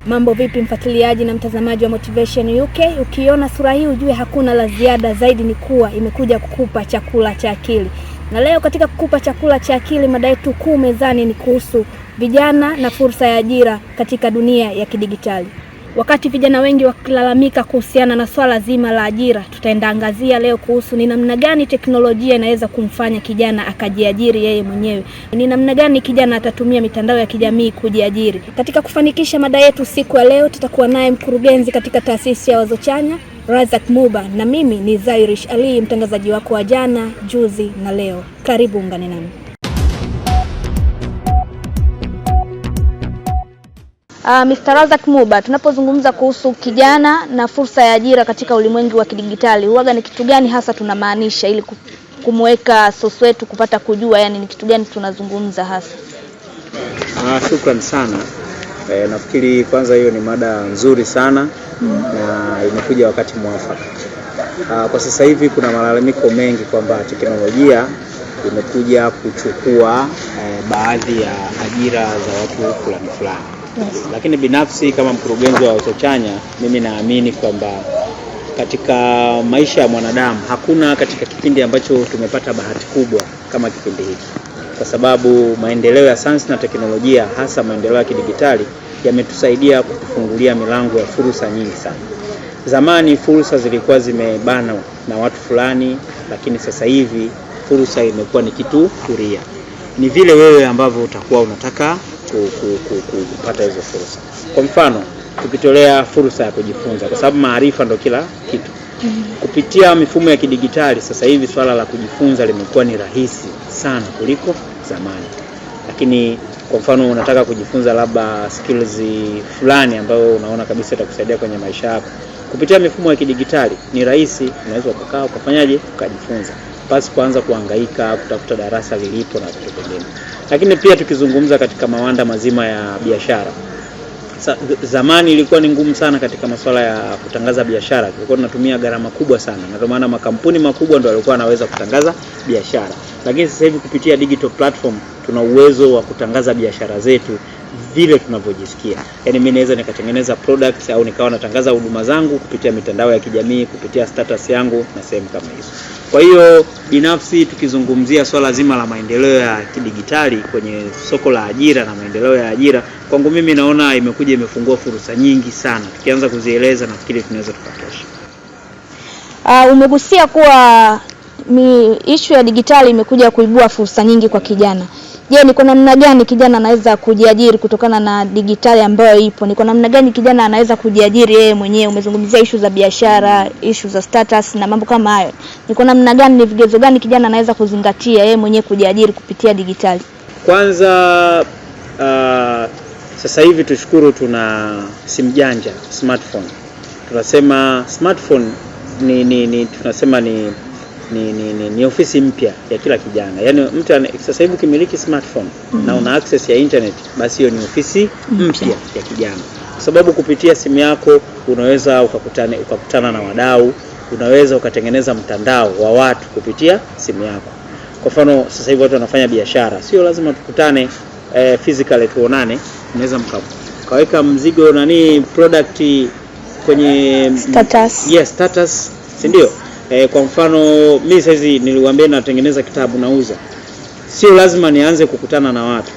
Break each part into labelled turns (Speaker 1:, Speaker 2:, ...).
Speaker 1: Mambo vipi mfuatiliaji na mtazamaji wa Motivation UK? Ukiona sura hii ujue hakuna la ziada zaidi, ni kuwa imekuja kukupa chakula cha akili. Na leo katika kukupa chakula cha akili, mada yetu kuu mezani ni kuhusu vijana na fursa ya ajira katika dunia ya kidigitali. Wakati vijana wengi wakilalamika kuhusiana na swala zima la ajira, tutaenda angazia leo kuhusu ni namna gani teknolojia inaweza kumfanya kijana akajiajiri yeye mwenyewe. Ni namna gani kijana atatumia mitandao ya kijamii kujiajiri. Katika kufanikisha mada yetu siku ya leo, tutakuwa naye mkurugenzi katika taasisi ya Wazo Chanya, Razak Muba, na mimi ni Zairish Ali, mtangazaji wako wa jana, juzi na leo. Karibu ungane nami. Mr. Razak Muba, tunapozungumza kuhusu kijana na fursa ya ajira katika ulimwengu wa kidigitali, huaga ni kitu gani hasa tunamaanisha ili kumweka sosi wetu kupata kujua, yani ni kitu gani tunazungumza hasa?
Speaker 2: Shukrani sana. Nafikiri kwanza hiyo ni mada nzuri sana na imekuja wakati mwafaka. Kwa sasa hivi kuna malalamiko mengi kwamba teknolojia imekuja kuchukua baadhi ya ajira za watu fulani. Yes. Lakini binafsi kama mkurugenzi wa Wazo Chanya, mimi naamini kwamba katika maisha ya mwanadamu hakuna katika kipindi ambacho tumepata bahati kubwa kama kipindi hiki, kwa sababu maendeleo ya sayansi na teknolojia, hasa maendeleo ya kidigitali, yametusaidia kutufungulia milango ya fursa nyingi sana. Zamani fursa zilikuwa zimebana na watu fulani, lakini sasa hivi fursa imekuwa ni kitu huria. Ni vile wewe ambavyo utakuwa unataka kupata hizo fursa. Kwa mfano, tukitolea fursa ya kujifunza, kwa sababu maarifa ndo kila kitu. Kupitia mifumo ya kidigitali sasa hivi swala la kujifunza limekuwa ni rahisi sana kuliko zamani. Lakini kwa mfano unataka kujifunza labda skills fulani ambayo unaona kabisa itakusaidia kwenye maisha yako, kupitia mifumo ya kidigitali ni rahisi, unaweza ukakaa ukafanyaje ukajifunza basi kuanza kuhangaika kutafuta darasa lilipo na vitu vingine. Lakini pia tukizungumza katika mawanda mazima ya biashara, zamani ilikuwa ni ngumu sana katika masuala ya kutangaza biashara. Tulikuwa tunatumia gharama kubwa sana, na ndio maana makampuni makubwa ndio walikuwa wanaweza kutangaza biashara. Lakini sasa hivi kupitia digital platform tuna uwezo wa kutangaza biashara zetu vile tunavyojisikia. Yaani mimi naweza nikatengeneza products au nikawa natangaza huduma zangu kupitia mitandao ya kijamii, kupitia status yangu na sehemu kama hizo. Kwa hiyo binafsi tukizungumzia swala zima la maendeleo ya kidigitali kwenye soko la ajira na maendeleo ya ajira, kwangu mimi naona imekuja imefungua fursa nyingi sana. Tukianza kuzieleza nafikiri tunaweza tukatosha.
Speaker 1: Umegusia kuwa issue ya digitali imekuja kuibua fursa nyingi kwa kijana. Je, ni kwa namna gani kijana anaweza kujiajiri kutokana na digitali ambayo ipo? Ni kwa namna gani kijana anaweza kujiajiri yeye mwenyewe? Umezungumzia issue za biashara, issue za status na mambo kama hayo. Ni kwa namna gani, ni vigezo gani kijana anaweza kuzingatia yeye mwenyewe kujiajiri kupitia digitali?
Speaker 2: Kwanza sasa hivi tushukuru tuna simu janja, smartphone. Tunasema smartphone tunasema ni ofisi mpya ya kila kijana. Yaani mtu sasa hivi ukimiliki smartphone na una access ya internet, basi hiyo ni ofisi mpya ya kijana. Kwa sababu kupitia simu yako unaweza ukakutana na wadau, unaweza ukatengeneza mtandao wa watu kupitia simu yako. Kwa mfano sasa hivi watu wanafanya biashara, sio lazima tukutane physically tuonane, unaweza mkaweka mzigo product kwenye
Speaker 1: status.
Speaker 2: Yes, status, si ndio? Kwa mfano mimi sasa hivi niliwaambia natengeneza kitabu nauza. Sio lazima nianze kukutana na watu.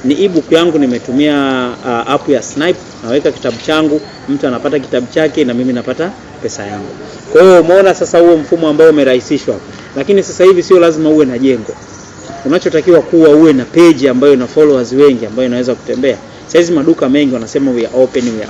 Speaker 2: Ni ebook yangu nimetumia app ya Snipe, naweka kitabu changu, mtu anapata kitabu chake na mimi napata pesa yangu. Kwa hiyo umeona sasa huo mfumo ambao umerahisishwa. Lakini sasa hivi sio lazima uwe na jengo. Unachotakiwa kuwa uwe na page ambayo ina followers wengi ambayo inaweza kutembea. Saizi maduka mengi wanasema we are open. Yeah.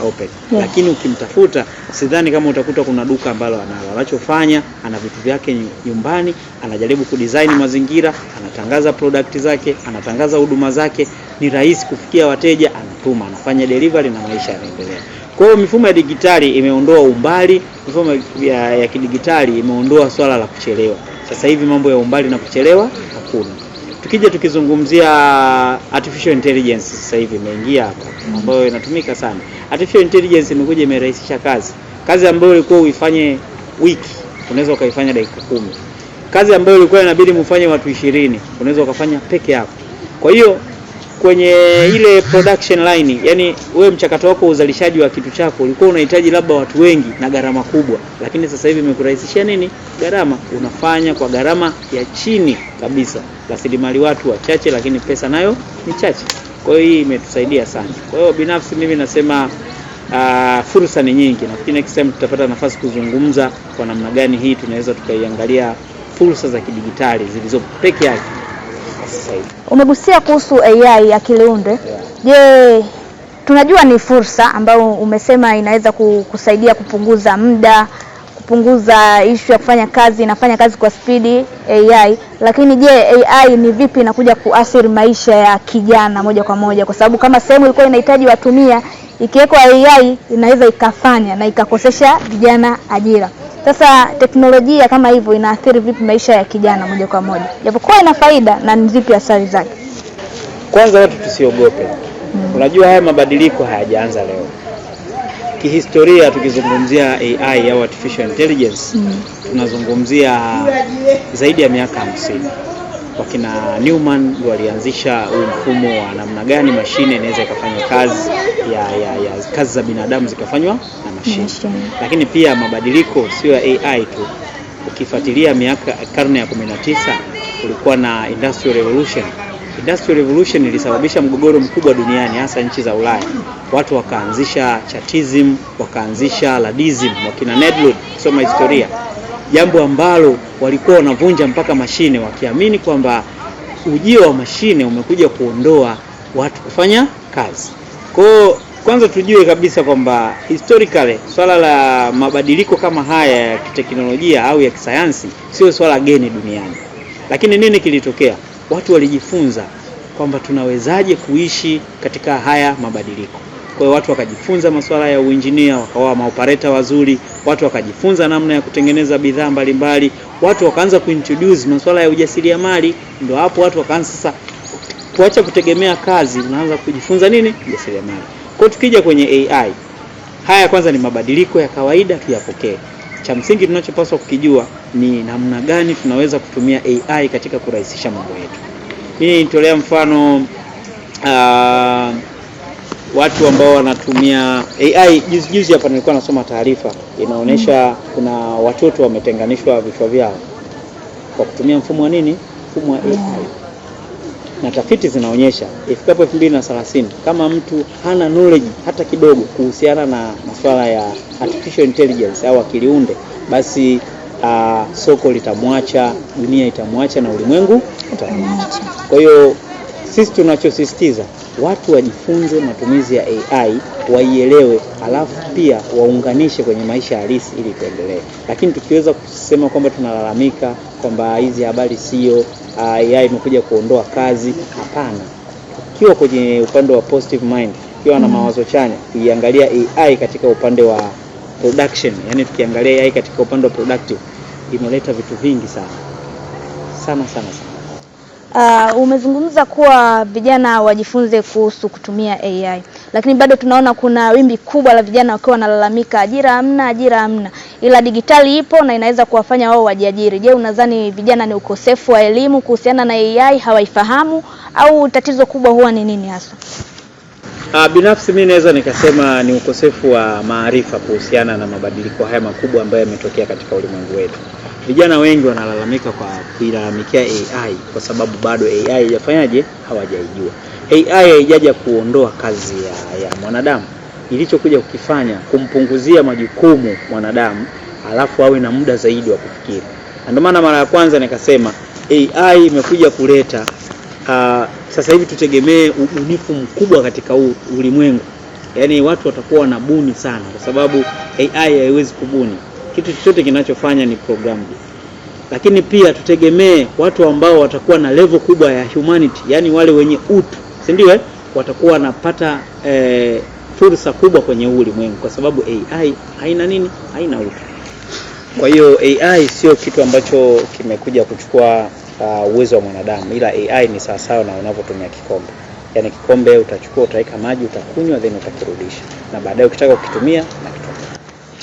Speaker 2: Lakini ukimtafuta sidhani kama utakuta kuna duka ambalo analo. Anachofanya ana vitu vyake nyumbani, anajaribu kudesign mazingira, anatangaza product zake, anatangaza huduma zake, ni rahisi kufikia wateja, anatuma, anafanya delivery na maisha yanaendelea. Kwa hiyo mifumo ya digitali imeondoa umbali, mifumo ya kidigitali imeondoa swala la kuchelewa. Sasa hivi mambo ya umbali na kuchelewa hakuna. Tukizungumzia artificial intelligence sasa hivi imeingia hapa, ambayo inatumika sana. Artificial intelligence imekuja imerahisisha kazi ambayo ilikuwa uifanye wiki unaweza ukaifanya dakika 10. Kazi ambayo ilikuwa inabidi mfanye watu 20 unaweza ukafanya peke yako. Kwa hiyo kwenye ile production line, yani wewe mchakato wako uzalishaji wa kitu chako ulikuwa unahitaji labda watu wengi na gharama kubwa, lakini sasa hivi imekurahisishia nini? Gharama. Unafanya kwa gharama ya chini kabisa, rasilimali watu wachache, lakini pesa nayo ni chache. Kwa hiyo hii imetusaidia sana. Kwa hiyo binafsi mimi nasema fursa ni nyingi. Nafikiri next time tutapata nafasi kuzungumza kwa namna gani hii tunaweza tukaiangalia fursa za kidigitali zilizopo peke yake sasa hivi.
Speaker 1: Umegusia kuhusu AI akili unde. Je, tunajua ni fursa ambayo umesema inaweza kusaidia kupunguza muda, kupunguza issue ya kufanya kazi, inafanya kazi kwa spidi AI, lakini je, AI ni vipi inakuja kuathiri maisha ya kijana moja kwa moja? Kwa sababu kama sehemu ilikuwa inahitaji watumia, ikiwekwa AI inaweza ikafanya na ikakosesha vijana ajira. Sasa teknolojia kama hivyo inaathiri vipi maisha ya kijana moja kwa moja? Japokuwa ina faida, na ni zipi athari zake?
Speaker 2: Kwanza watu tusiogope. Unajua haya mabadiliko hayajaanza leo. Kihistoria tukizungumzia AI au artificial intelligence, tunazungumzia zaidi ya miaka 50. Wakina Newman walianzisha mfumo wa namna gani mashine inaweza ikafanya kazi ya kazi za binadamu zikafanywa na mashine. Lakini pia mabadiliko sio ya AI tu. Ukifuatilia karne ya 19 kulikuwa na industrial revolution. Industrial revolution ilisababisha mgogoro mkubwa duniani, hasa nchi za Ulaya. Watu wakaanzisha chatism, wakaanzisha ladism, wakina Nedlund, kusoma historia. Jambo ambalo walikuwa wanavunja mpaka mashine, wakiamini kwamba ujio wa mashine umekuja kuondoa watu kufanya kazi. Kwa kwanza tujue kabisa kwamba historically swala la mabadiliko kama haya ya teknolojia au ya kisayansi sio swala geni duniani. Lakini nini kilitokea? Watu walijifunza kwamba tunawezaje kuishi katika haya mabadiliko. Kwa hiyo watu wakajifunza masuala ya uinjinia, wakawa maoperator wazuri, watu wakajifunza namna ya kutengeneza bidhaa mbalimbali, watu wakaanza kuintroduce masuala ya ujasiriamali. Ndio hapo watu wakaanza sasa kuacha kutegemea kazi, unaanza kujifunza nini? Ujasiriamali. Kwa hiyo tukija kwenye AI, haya kwanza ni mabadiliko ya kawaida, tuyapokee. Cha msingi tunachopaswa kukijua ni namna gani tunaweza kutumia AI katika kurahisisha mambo yetu. Mimi nitolea mfano watu ambao wanatumia AI. Juzi hapa nilikuwa nasoma taarifa inaonyesha kuna watoto wametenganishwa vichwa vyao kwa kutumia mfumo wa nini? Mfumo wa AI. Na tafiti zinaonyesha ifikapo 2030 kama mtu hana knowledge hata kidogo kuhusiana na masuala ya artificial intelligence au akili unde, basi soko litamwacha, dunia itamwacha na ulimwengu utamwacha. Kwa hiyo sisi tunachosisitiza watu wajifunze matumizi ya AI, waielewe, alafu pia waunganishe kwenye maisha halisi ili kuendelea. Lakini tukiweza kusema kwamba tunalalamika kwamba hizi habari sio, AI imekuja kuondoa kazi, hapana. Ukiwa kwenye upande wa positive mind, ukiwa na mawazo chanya, ukiangalia AI katika upande wa production, yani tukiangalia AI katika upande wa productive, imeleta vitu vingi sana.
Speaker 1: Umezungumza kuwa vijana wajifunze kuhusu kutumia AI, lakini bado tunaona kuna wimbi kubwa la vijana wakiwa wanalalamika ajira hamna, ila digitali ipo na inaweza kuwafanya wao wajiajiri. Je, unadhani vijana ni ukosefu wa elimu kuhusiana na AI, hawaifahamu, au tatizo kubwa huwa ni nini hasa?
Speaker 2: Binafsi mimi naweza nikasema ni ukosefu wa maarifa kuhusiana na mabadiliko haya makubwa ambayo yametokea katika ulimwengu wetu. Vijana wengi wanalalamika kwa kuilalamikia AI kwa sababu bado AI haijafanyaje, hawajaijua. AI haijaja kuondoa kazi ya mwanadamu. Ilichokuja kukifanya kumpunguzia majukumu mwanadamu, alafu awe na muda zaidi wa kufikiri. Ndio maana mara ya kwanza nikasema AI imekuja kuleta sasa hivi tutegemee ubunifu mkubwa katika ulimwengu. Yaani watu watakuwa wanabuni sana kwa sababu AI haiwezi kubuni. Kitu chochote kinachofanya ni programmed. Lakini pia tutegemee watu ambao watakuwa na level kubwa ya humanity, yani wale wenye utu, si ndio? Watakuwa wanapata fursa kubwa kwenye ulimwengu kwa sababu AI haina nini? Haina utu. Kwa hiyo AI sio kitu ambacho kimekuja kuchukua uwezo wa mwanadamu, ila AI ni sawasawa na unavyotumia kikombe. Yaani kikombe utachukua, utaweka maji, utakunywa, then utakirudisha. Na baadaye ukitaka kukitumia na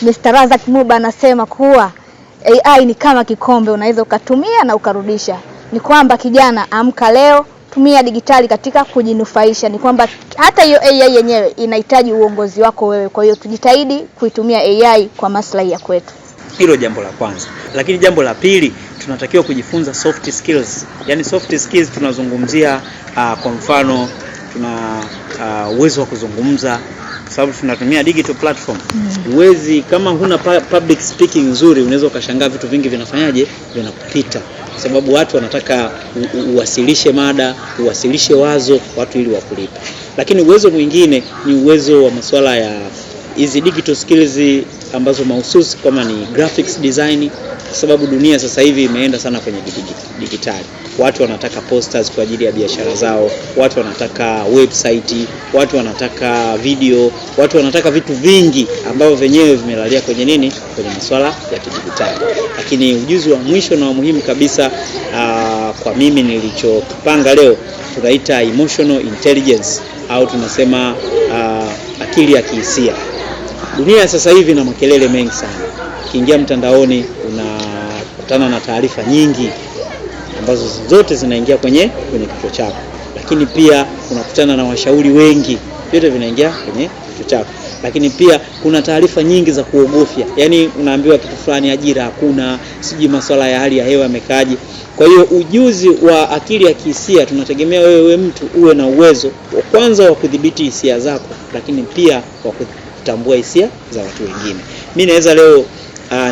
Speaker 1: Mr. Razak Muba anasema kuwa AI ni kama kikombe, unaweza ukatumia na ukarudisha. Ni kwamba kijana, amka leo, tumia digitali katika kujinufaisha. Ni kwamba hata hiyo AI yenyewe inahitaji uongozi wako wewe. Kwa hiyo tujitahidi kuitumia AI kwa maslahi ya kwetu.
Speaker 2: Hilo jambo la kwanza. Lakini jambo la pili, tunatakiwa kujifunza soft skills. Yaani soft skills tunazungumzia kwa mfano tuna uwezo wa kuzungumza, kwa sababu tunatumia digital platform. Uwezi kama huna public speaking nzuri, unaweza ukashangaa vitu vingi vinafanyaje, vinakupita. Kwa sababu watu wanataka uwasilishe mada, uwasilishe wazo watu ili wakulipe. Lakini uwezo mwingine ni uwezo wa masuala ya hizi digital skills ambazo mahususi kama ni graphics design, kwa sababu dunia sasa hivi imeenda sana kwenye digitali. Watu wanataka posters kwa ajili ya biashara zao, watu wanataka website, watu wanataka video, watu wanataka vitu vingi ambavyo venyewe vimelalia kwenye nini, kwenye masuala ya kidijitali. Lakini ujuzi wa mwisho na wa muhimu kabisa kwa mimi nilichokipanga leo tunaita emotional intelligence, au tunasema akili ya kihisia. Dunia sasa hivi ina makelele mengi sana. Ukiingia mtandaoni unakutana na taarifa nyingi ambazo zote zinaingia kwenye kichwa chako. Lakini pia unakutana na washauri wengi, vyote vinaingia kwenye kichwa chako. Lakini pia kuna taarifa nyingi za kuogofya. Yaani unaambiwa kitu fulani, ajira hakuna, siji masuala ya hali ya hewa yamekaje. Kwa hiyo ujuzi wa akili ya kihisia tunategemea wewe mtu uwe na uwezo wa kwanza wa kudhibiti hisia zako, lakini pia wa kutambua hisia za watu wengine. Mimi naweza leo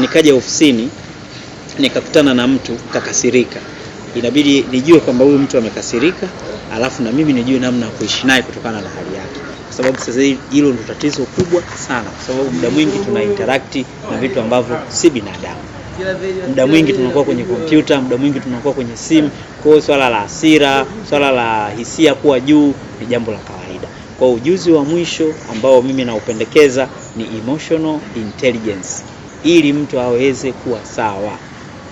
Speaker 2: nikaja ofisini nikakutana na mtu kakasirika. Inabidi nijue kwamba huyu mtu amekasirika, alafu na mimi nijue namna ya kuishi naye kutokana na hali yake. Kwa sababu sasa hilo ndio tatizo kubwa sana, kwa sababu muda mwingi tuna interact na vitu ambavyo si binadamu. Muda mwingi tunakuwa kwenye kompyuta, muda mwingi tunakuwa kwenye simu. Kwa hiyo swala la hasira, swala la hisia kuwa juu ni jambo la kawaida. Kwa ujuzi wa mwisho ambao mimi naupendekeza ni emotional intelligence, ili mtu aweze kuwa sawa,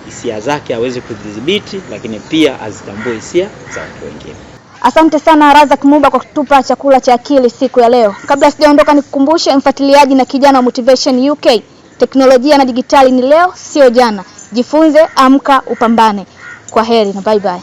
Speaker 2: hisia zake aweze kudhibiti, lakini pia azitambue hisia za watu wengine.
Speaker 1: Asante sana Razak Muba kwa kutupa chakula cha akili siku ya leo. Kabla sijaondoka nikukumbushe mfuatiliaji na kijana wa Motivation UK, teknolojia na digitali ni leo, sio jana. Jifunze, amka, upambane. Kwa heri na bye bye.